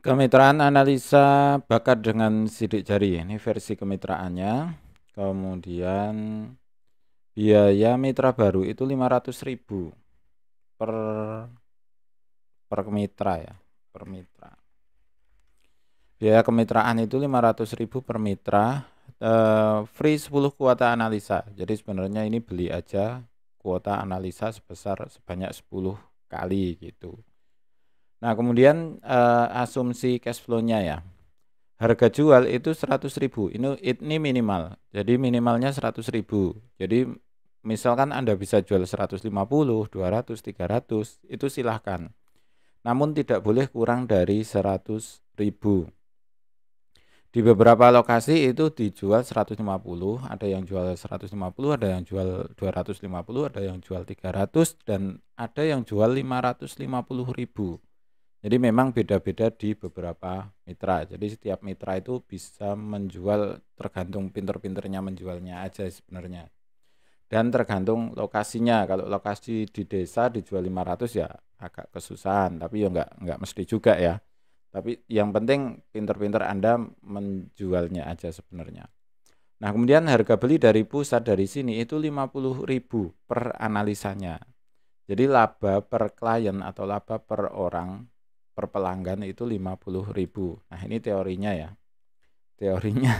Kemitraan analisa bakat dengan sidik jari, ini versi kemitraannya. Kemudian biaya mitra baru itu 500.000 per mitra ya, per mitra. Biaya kemitraan itu 500.000 per mitra, free 10 kuota analisa. Jadi sebenarnya ini beli aja kuota analisa sebanyak 10 kali gitu. Nah, kemudian asumsi cash flow-nya ya. Harga jual itu 100.000. Ini minimal. Jadi minimalnya 100.000. Jadi misalkan Anda bisa jual 150, 200, 300, itu silahkan. Namun tidak boleh kurang dari 100.000. Di beberapa lokasi itu dijual 150, ada yang jual 150, ada yang jual 250, ada yang jual 300, dan ada yang jual 550.000. Jadi memang beda-beda di beberapa mitra. Jadi setiap mitra itu bisa menjual tergantung pinter-pinternya menjualnya aja sebenarnya. Dan tergantung lokasinya. Kalau lokasi di desa dijual 500 ya agak kesusahan, tapi ya enggak mesti juga ya. Tapi yang penting pinter-pinter Anda menjualnya aja sebenarnya. Nah, kemudian harga beli dari pusat dari sini itu 50.000 per analisanya. Jadi laba per klien atau laba per orang per pelanggan itu 50.000. Nah, ini teorinya ya. Teorinya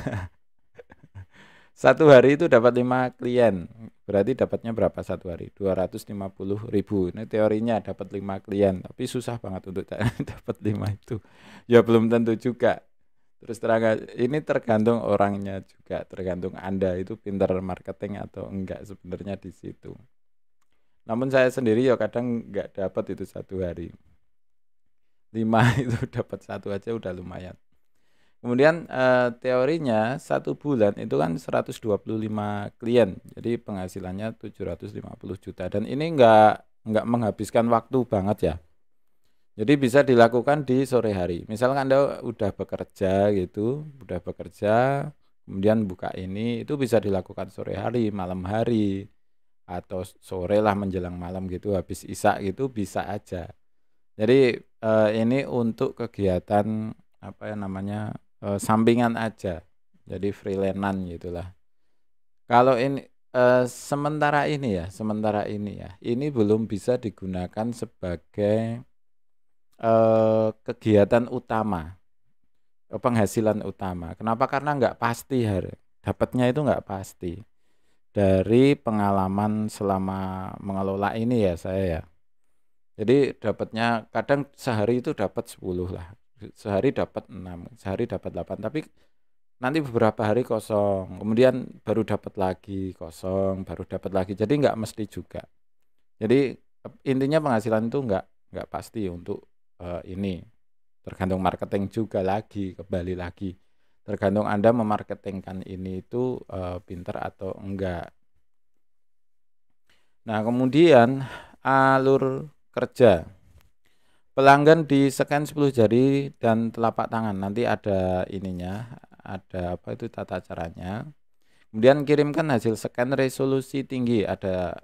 satu hari itu dapat 5 klien. Berarti dapatnya berapa satu hari? 250.000. Ini teorinya dapat 5 klien, tapi susah banget untuk dapat 5 itu. Ya belum tentu juga. Terus terang ini tergantung orangnya juga, tergantung Anda itu pintar marketing atau enggak sebenarnya di situ. Namun saya sendiri ya kadang enggak dapat itu satu hari. 5 itu dapat satu aja udah lumayan. Kemudian teorinya satu bulan itu kan 125 klien, jadi penghasilannya 750 juta. Dan ini enggak menghabiskan waktu banget ya. Jadi bisa dilakukan di sore hari. Misalkan Anda udah bekerja gitu, kemudian buka ini, itu bisa dilakukan sore hari, malam hari, atau sore lah menjelang malam gitu, habis isya gitu bisa aja. Jadi ini untuk kegiatan apa ya namanya sampingan aja. Jadi freelance gitulah. Kalau ini sementara ini ya, ini belum bisa digunakan sebagai kegiatan utama, penghasilan utama. Kenapa? Karena nggak pasti dapatnya itu nggak pasti. Dari pengalaman selama mengelola ini ya saya ya. Jadi dapatnya kadang sehari itu dapat 10 lah. Sehari dapat 6, sehari dapat 8, tapi nanti beberapa hari kosong. Kemudian baru dapat lagi kosong, baru dapat lagi. Jadi nggak mesti juga. Jadi intinya penghasilan itu nggak pasti untuk ini. Tergantung marketing juga lagi, kembali lagi. Tergantung Anda memarketingkan ini itu pinter atau enggak. Nah, kemudian alur kerja. Pelanggan di scan 10 jari dan telapak tangan. Nanti ada ininya, ada apa itu tata caranya. Kemudian kirimkan hasil scan resolusi tinggi, ada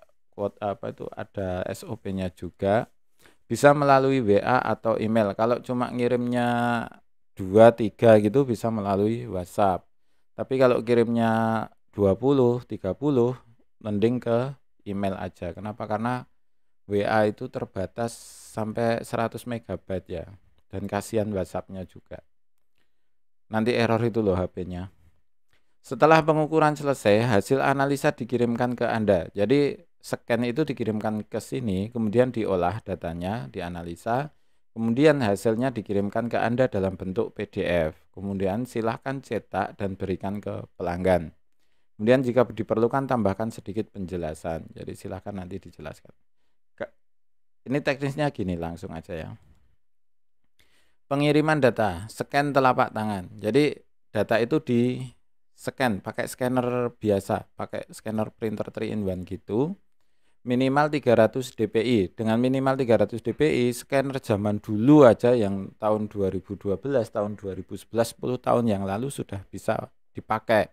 ada SOP-nya juga. Bisa melalui WA atau email. Kalau cuma ngirimnya 2, 3 gitu bisa melalui WhatsApp. Tapi kalau kirimnya 20, 30 mending ke email aja. Kenapa? Karena WA itu terbatas sampai 100 MB ya. Dan kasihan WhatsApp-nya juga. Nanti error itu loh HP-nya. Setelah pengukuran selesai, hasil analisa dikirimkan ke Anda. Jadi scan itu dikirimkan ke sini, kemudian diolah datanya, dianalisa, kemudian hasilnya dikirimkan ke Anda dalam bentuk PDF. Kemudian silahkan cetak dan berikan ke pelanggan. Kemudian jika diperlukan tambahkan sedikit penjelasan. Jadi silahkan nanti dijelaskan. Ini teknisnya gini langsung aja ya. Pengiriman data, scan telapak tangan. Jadi data itu di scan pakai scanner biasa, pakai scanner printer 3-in-1 gitu. Minimal 300 dpi. Dengan minimal 300 dpi, scanner zaman dulu aja yang tahun 2012, tahun 2011, 10 tahun yang lalu sudah bisa dipakai.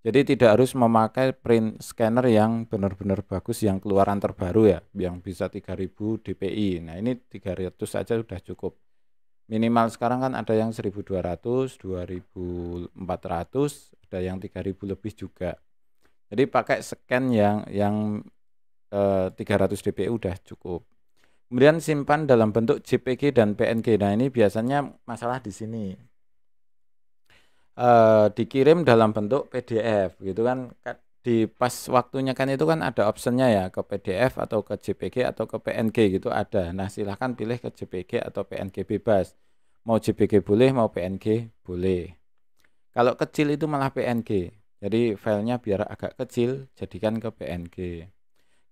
Jadi tidak harus memakai print scanner yang benar-benar bagus, yang keluaran terbaru ya, yang bisa 3000 dpi. Nah, ini 300 saja sudah cukup. Minimal sekarang kan ada yang 1.200, 2.400, ada yang 3.000 lebih juga. Jadi pakai scan yang 300 dpi udah cukup. Kemudian simpan dalam bentuk JPG dan PNG. Nah, ini biasanya masalah di sini. Dikirim dalam bentuk PDF gitu kan. Di pas waktunya kan itu kan ada optionnya ya, ke PDF atau ke JPG atau ke PNG gitu ada. Nah, silahkan pilih ke JPG atau PNG, bebas. Mau JPG boleh, mau PNG boleh. Kalau kecil itu malah PNG. Jadi filenya biar agak kecil, jadikan ke PNG.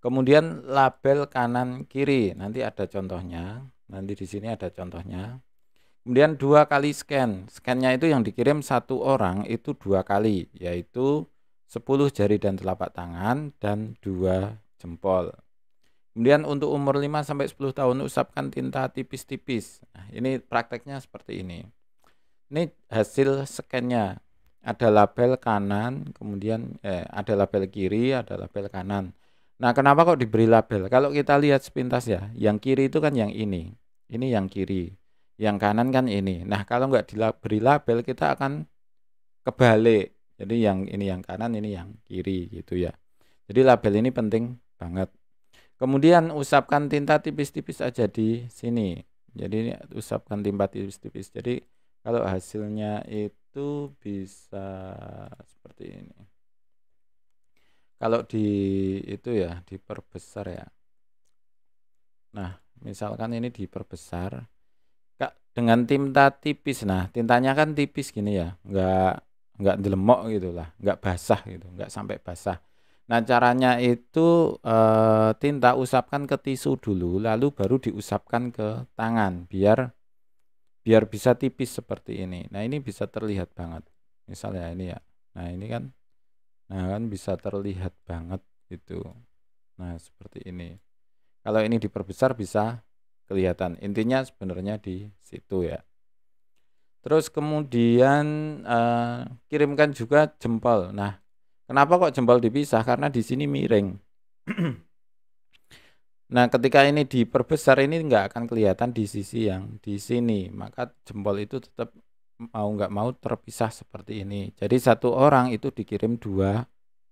Kemudian label kanan kiri, nanti ada contohnya. Nanti di sini ada contohnya. Kemudian 2 kali scan. Scannya itu yang dikirim satu orang itu 2 kali, yaitu 10 jari dan telapak tangan dan 2 jempol. Kemudian untuk umur 5-10 tahun usapkan tinta tipis-tipis. Nah, ini prakteknya seperti ini. Ini hasil scannya. Ada label kanan, kemudian ada label kiri, ada label kanan. Nah, kenapa kok diberi label? Kalau kita lihat sepintas ya, yang kiri itu kan yang ini yang kiri. Yang kanan kan ini. Nah, kalau nggak diberi label kita akan kebalik. Jadi yang ini yang kanan, ini yang kiri gitu ya. Jadi label ini penting banget. Kemudian usapkan tinta tipis-tipis aja di sini. Jadi ini usapkan tinta tipis-tipis. Jadi kalau hasilnya itu bisa seperti ini. Kalau di itu ya diperbesar ya. Nah, misalkan ini diperbesar. Dengan tinta tipis. Nah, tintanya kan tipis gini ya, nggak delemok gitu lah, nggak basah gitu, nggak sampai basah. Nah, caranya itu tinta usapkan ke tisu dulu, lalu baru diusapkan ke tangan, biar bisa tipis seperti ini. Nah, ini bisa terlihat banget. Misalnya ini ya. Nah kan bisa terlihat banget gitu. Nah, seperti ini. Kalau ini diperbesar bisa kelihatan. Intinya sebenarnya di situ ya. Terus kemudian kirimkan juga jempol. Nah, kenapa kok jempol dipisah? Karena di sini miring. Nah, ketika ini diperbesar ini nggak akan kelihatan di sisi yang di sini. Maka jempol itu tetap mau nggak mau terpisah seperti ini. Jadi satu orang itu dikirim 2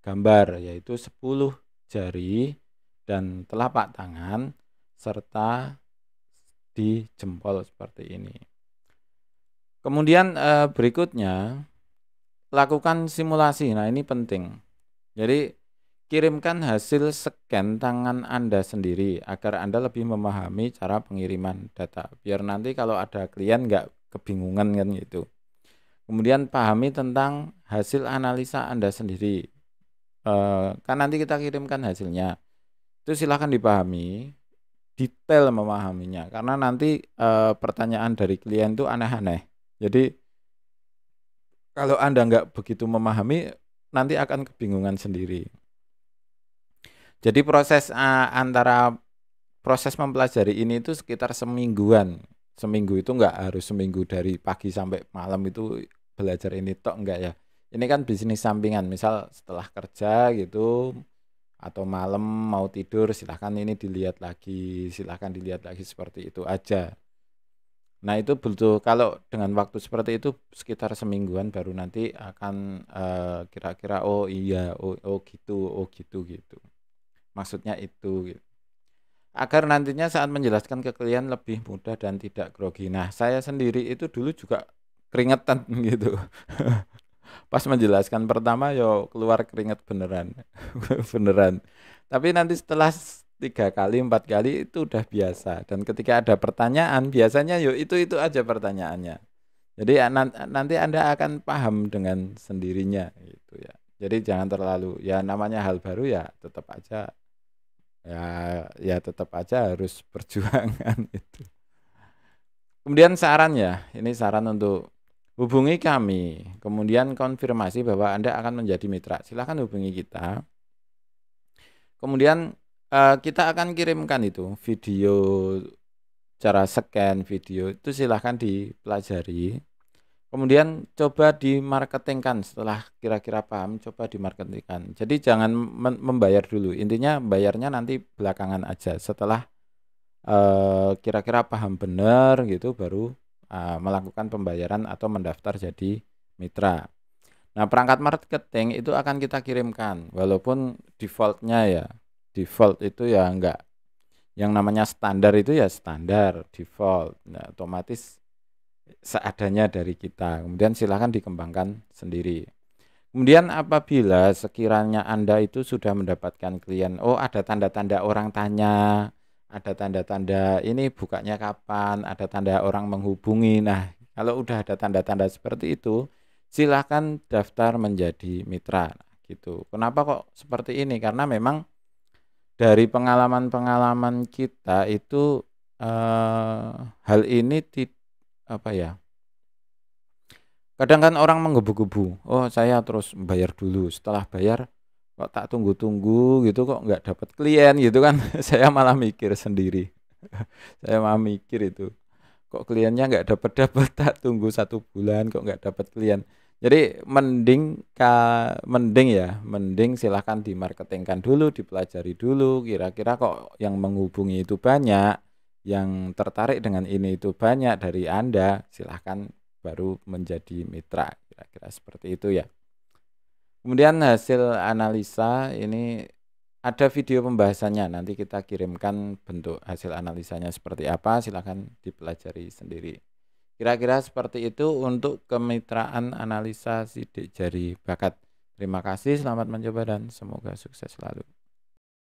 gambar, yaitu 10 jari dan telapak tangan serta di jempol seperti ini. Kemudian berikutnya lakukan simulasi. Nah, ini penting. Jadi kirimkan hasil scan tangan Anda sendiri agar Anda lebih memahami cara pengiriman data. Biar nanti kalau ada klien nggak kebingungan kan gitu. Kemudian pahami tentang hasil analisa Anda sendiri. Kan nanti kita kirimkan hasilnya. Itu silahkan dipahami, detail memahaminya. Karena nanti pertanyaan dari klien itu aneh-aneh. Jadi kalau Anda nggak begitu memahami, nanti akan kebingungan sendiri. Jadi antara proses mempelajari ini itu sekitar semingguan. Seminggu itu nggak harus seminggu dari pagi sampai malam itu belajar ini tok, enggak ya. Ini kan bisnis sampingan, misal setelah kerja gitu atau malam mau tidur silahkan ini dilihat lagi, silahkan dilihat lagi, seperti itu aja. Nah, itu butuh, kalau dengan waktu seperti itu sekitar semingguan baru nanti akan kira-kira oh iya, oh gitu gitu. Maksudnya itu gitu. Agar nantinya saat menjelaskan ke klien lebih mudah dan tidak grogi. Nah, saya sendiri itu dulu juga keringetan gitu. Pas menjelaskan pertama yo keluar keringet beneran. Beneran. Tapi nanti setelah 3 kali 4 kali itu udah biasa, dan ketika ada pertanyaan biasanya yo itu aja pertanyaannya. Jadi nanti Anda akan paham dengan sendirinya gitu ya. Jadi jangan terlalu, ya namanya hal baru ya tetap aja tetap aja harus perjuangan itu. Kemudian saran ya, ini saran untuk hubungi kami, kemudian konfirmasi bahwa Anda akan menjadi mitra. Silahkan hubungi kita. Kemudian kita akan kirimkan itu video, cara scan video itu silahkan dipelajari. Kemudian coba dimarketingkan, setelah kira-kira paham coba dimarketingkan. Jadi jangan membayar dulu. Intinya bayarnya nanti belakangan aja. Setelah kira-kira paham benar gitu baru melakukan pembayaran atau mendaftar jadi mitra. Nah, perangkat marketing itu akan kita kirimkan, walaupun default itu ya enggak, yang namanya standar itu ya standar default. Nah, otomatis seadanya dari kita. Kemudian silakan dikembangkan sendiri. Kemudian apabila sekiranya Anda itu sudah mendapatkan klien, oh ada tanda-tanda orang tanya, ada tanda-tanda ini bukanya kapan, ada tanda orang menghubungi. Nah, kalau udah ada tanda-tanda seperti itu, silakan daftar menjadi mitra gitu. Kenapa kok seperti ini? Karena memang dari pengalaman-pengalaman kita itu hal ini apa ya? Kadang kan orang menggebu-gebu, oh saya terus bayar dulu, setelah bayar kok tak tunggu-tunggu gitu kok nggak dapat klien gitu kan. Saya malah mikir sendiri. Saya malah mikir itu, kok kliennya nggak dapat-dapat, tak tunggu 1 bulan kok nggak dapat klien. Jadi mending silahkan dimarketingkan dulu, dipelajari dulu, kira-kira kok yang menghubungi itu banyak, yang tertarik dengan ini itu banyak dari Anda, silahkan baru menjadi mitra, kira-kira seperti itu ya. Kemudian hasil analisa ini ada video pembahasannya, nanti kita kirimkan bentuk hasil analisanya seperti apa, silahkan dipelajari sendiri. Kira-kira seperti itu untuk kemitraan analisa sidik jari bakat. Terima kasih, selamat mencoba dan semoga sukses selalu.